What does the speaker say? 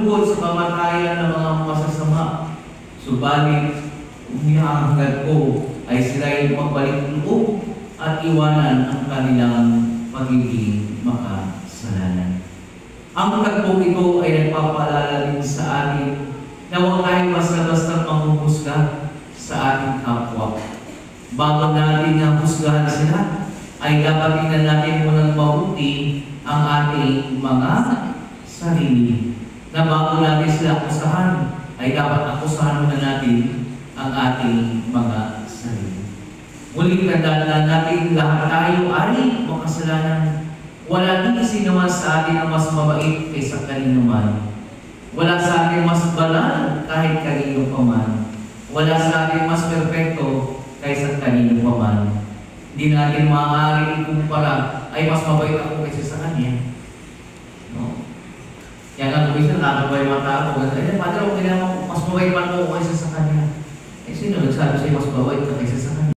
lugod sa kamatayan ng mga masasama. Subalit, umihangad ko ay sila'y magbalik loob at iwanan ang kanilang pagiging makasalanan. Ang tagbong ito ay nagpapaalala din sa atin na huwag tayong basta-basta manghuhusga sa ating kapwa. Bago natin na husgahan sila, ay dapat tingnan natin munang mabuti ang ating mga sarili. Na bago natin sila akusahan, ay dapat akusahan muna natin ang ating mga sarili. Muling tandaan natin lahat tayo ay makasalanan. Wala din isinuman sa atin ang mas mabait kaysa kanino man. Wala sa atin mas banal kahit kanino pa man. Wala sa atin mas perfecto kaysa kanino pa man. Hindi natin maaaring ikumpara ay mas mabait ako kaysa sa kanya. No? Kaya nga kung isa nakakabay mata ako, kaya Padre, okay na mas mabait man ako kaysa sa kanya. Eh sino nagsabi sa'yo mas mabait ka kaysa sa kanya?